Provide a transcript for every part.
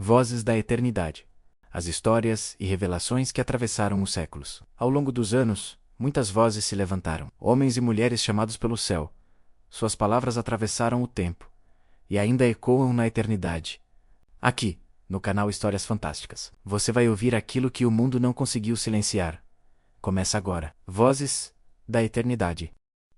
Vozes da Eternidade. As histórias e revelações que atravessaram os séculos. Ao longo dos anos, muitas vozes se levantaram, homens e mulheres chamados pelo céu. Suas palavras atravessaram o tempo e ainda ecoam na eternidade. Aqui, no canal Histórias Fantásticas, você vai ouvir aquilo que o mundo não conseguiu silenciar. Começa agora. Vozes da Eternidade.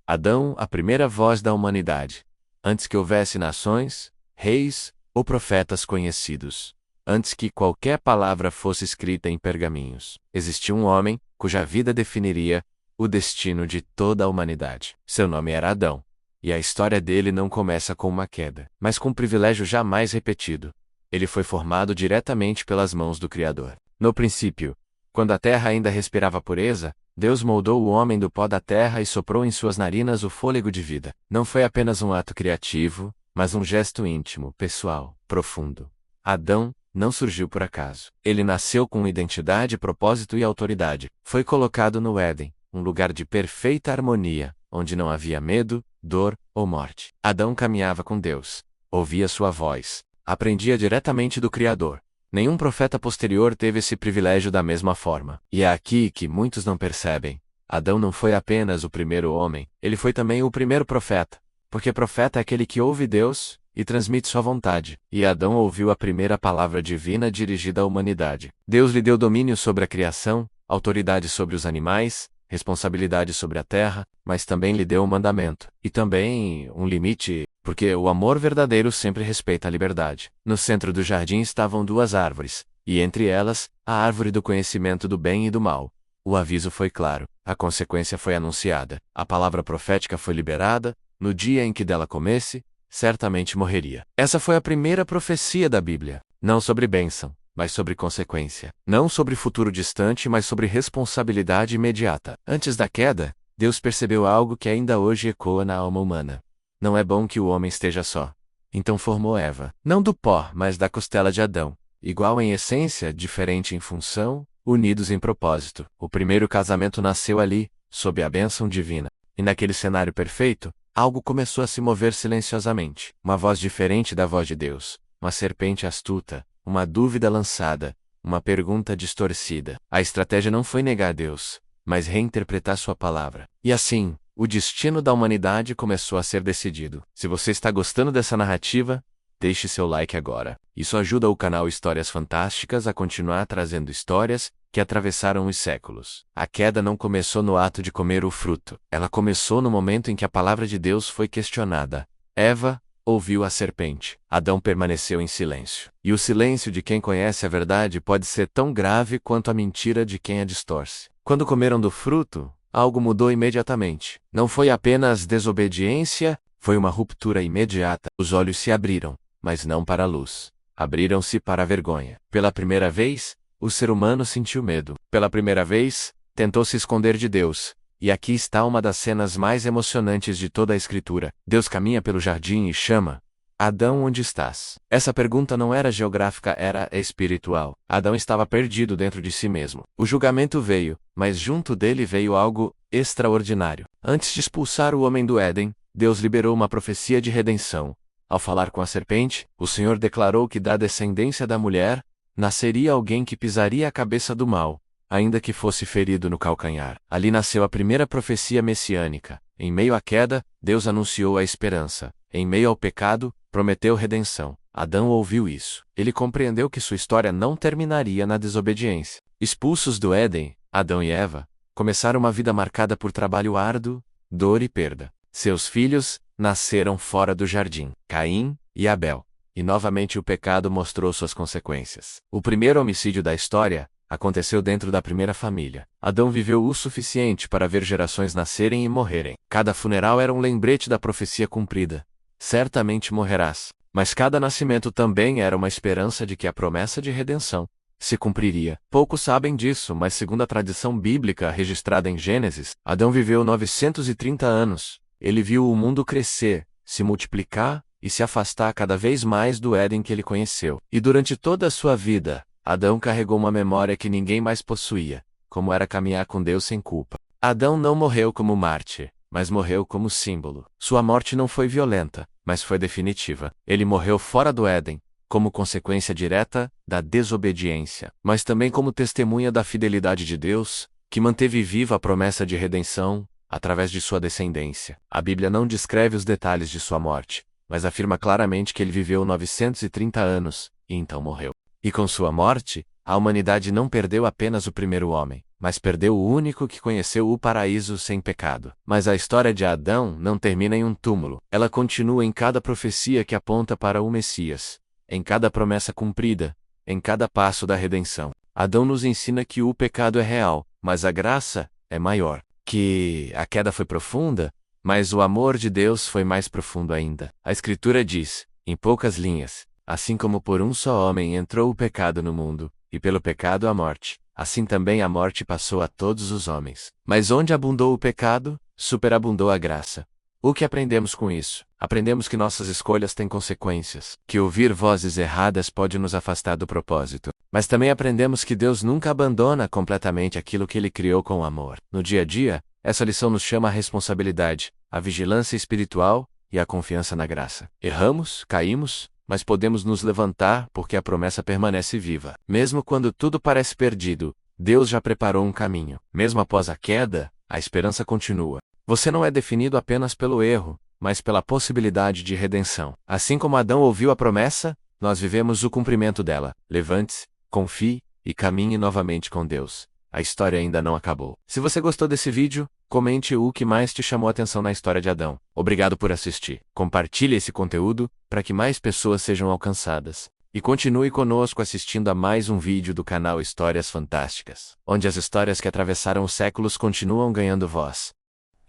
Adão, a primeira voz da humanidade. Antes que houvesse nações, reis ou profetas conhecidos. Antes que qualquer palavra fosse escrita em pergaminhos, existia um homem cuja vida definiria o destino de toda a humanidade. Seu nome era Adão. E a história dele não começa com uma queda, mas com um privilégio jamais repetido. Ele foi formado diretamente pelas mãos do Criador. No princípio, quando a terra ainda respirava pureza, Deus moldou o homem do pó da terra e soprou em suas narinas o fôlego de vida. Não foi apenas um ato criativo, mas um gesto íntimo, pessoal, profundo. Adão não surgiu por acaso. Ele nasceu com identidade, propósito e autoridade. Foi colocado no Éden, um lugar de perfeita harmonia, onde não havia medo, dor ou morte. Adão caminhava com Deus, ouvia sua voz, aprendia diretamente do Criador. Nenhum profeta posterior teve esse privilégio da mesma forma. E é aqui que muitos não percebem. Adão não foi apenas o primeiro homem, ele foi também o primeiro profeta. Porque profeta é aquele que ouve Deus e transmite sua vontade. E Adão ouviu a primeira palavra divina dirigida à humanidade. Deus lhe deu domínio sobre a criação, autoridade sobre os animais, responsabilidade sobre a terra, mas também lhe deu um mandamento. E também um limite, porque o amor verdadeiro sempre respeita a liberdade. No centro do jardim estavam duas árvores, e entre elas, a árvore do conhecimento do bem e do mal. O aviso foi claro, a consequência foi anunciada, a palavra profética foi liberada, no dia em que dela comesse, certamente morreria. Essa foi a primeira profecia da Bíblia, não sobre bênção, mas sobre consequência. Não sobre futuro distante, mas sobre responsabilidade imediata. Antes da queda, Deus percebeu algo que ainda hoje ecoa na alma humana. Não é bom que o homem esteja só. Então formou Eva, não do pó, mas da costela de Adão. Igual em essência, diferente em função, unidos em propósito. O primeiro casamento nasceu ali, sob a bênção divina. E naquele cenário perfeito, algo começou a se mover silenciosamente. Uma voz diferente da voz de Deus. Uma serpente astuta. Uma dúvida lançada. Uma pergunta distorcida. A estratégia não foi negar a Deus, mas reinterpretar sua palavra. E assim, o destino da humanidade começou a ser decidido. Se você está gostando dessa narrativa, deixe seu like agora. Isso ajuda o canal Histórias Fantásticas a continuar trazendo histórias que atravessaram os séculos. A queda não começou no ato de comer o fruto. Ela começou no momento em que a palavra de Deus foi questionada. Eva ouviu a serpente. Adão permaneceu em silêncio. E o silêncio de quem conhece a verdade pode ser tão grave quanto a mentira de quem a distorce. Quando comeram do fruto, algo mudou imediatamente. Não foi apenas desobediência, foi uma ruptura imediata. Os olhos se abriram, mas não para a luz. Abriram-se para a vergonha. Pela primeira vez, o ser humano sentiu medo. Pela primeira vez, tentou se esconder de Deus. E aqui está uma das cenas mais emocionantes de toda a Escritura. Deus caminha pelo jardim e chama: Adão, onde estás? Essa pergunta não era geográfica, era espiritual. Adão estava perdido dentro de si mesmo. O julgamento veio, mas junto dele veio algo extraordinário. Antes de expulsar o homem do Éden, Deus liberou uma profecia de redenção. Ao falar com a serpente, o Senhor declarou que da descendência da mulher, nasceria alguém que pisaria a cabeça do mal, ainda que fosse ferido no calcanhar. Ali nasceu a primeira profecia messiânica. Em meio à queda, Deus anunciou a esperança. Em meio ao pecado, prometeu redenção. Adão ouviu isso. Ele compreendeu que sua história não terminaria na desobediência. Expulsos do Éden, Adão e Eva começaram uma vida marcada por trabalho árduo, dor e perda. Seus filhos nasceram fora do jardim, Caim e Abel. E novamente o pecado mostrou suas consequências. O primeiro homicídio da história aconteceu dentro da primeira família. Adão viveu o suficiente para ver gerações nascerem e morrerem. Cada funeral era um lembrete da profecia cumprida. Certamente morrerás. Mas cada nascimento também era uma esperança de que a promessa de redenção se cumpriria. Poucos sabem disso, mas segundo a tradição bíblica registrada em Gênesis, Adão viveu 930 anos. Ele viu o mundo crescer, se multiplicar e se afastar cada vez mais do Éden que ele conheceu. E durante toda a sua vida, Adão carregou uma memória que ninguém mais possuía, como era caminhar com Deus sem culpa. Adão não morreu como mártir, mas morreu como símbolo. Sua morte não foi violenta, mas foi definitiva. Ele morreu fora do Éden, como consequência direta da desobediência, mas também como testemunha da fidelidade de Deus, que manteve viva a promessa de redenção através de sua descendência. A Bíblia não descreve os detalhes de sua morte, mas afirma claramente que ele viveu 930 anos e então morreu. E com sua morte, a humanidade não perdeu apenas o primeiro homem, mas perdeu o único que conheceu o paraíso sem pecado. Mas a história de Adão não termina em um túmulo. Ela continua em cada profecia que aponta para o Messias, em cada promessa cumprida, em cada passo da redenção. Adão nos ensina que o pecado é real, mas a graça é maior. Que a queda foi profunda, mas o amor de Deus foi mais profundo ainda. A Escritura diz, em poucas linhas, assim como por um só homem entrou o pecado no mundo, e pelo pecado a morte, assim também a morte passou a todos os homens. Mas onde abundou o pecado, superabundou a graça. O que aprendemos com isso? Aprendemos que nossas escolhas têm consequências, que ouvir vozes erradas pode nos afastar do propósito. Mas também aprendemos que Deus nunca abandona completamente aquilo que Ele criou com amor. No dia a dia, essa lição nos chama à responsabilidade, à vigilância espiritual e à confiança na graça. Erramos, caímos, mas podemos nos levantar porque a promessa permanece viva. Mesmo quando tudo parece perdido, Deus já preparou um caminho. Mesmo após a queda, a esperança continua. Você não é definido apenas pelo erro, mas pela possibilidade de redenção. Assim como Adão ouviu a promessa, nós vivemos o cumprimento dela. Levante-se, confie e caminhe novamente com Deus. A história ainda não acabou. Se você gostou desse vídeo, comente o que mais te chamou a atenção na história de Adão. Obrigado por assistir. Compartilhe esse conteúdo para que mais pessoas sejam alcançadas. E continue conosco assistindo a mais um vídeo do canal Histórias Fantásticas, onde as histórias que atravessaram os séculos continuam ganhando voz.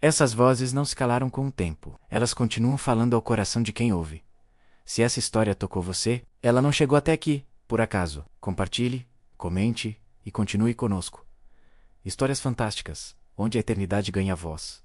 Essas vozes não se calaram com o tempo. Elas continuam falando ao coração de quem ouve. Se essa história tocou você, ela não chegou até aqui, por acaso. Compartilhe, comente e continue conosco. Histórias Fantásticas, onde a eternidade ganha voz.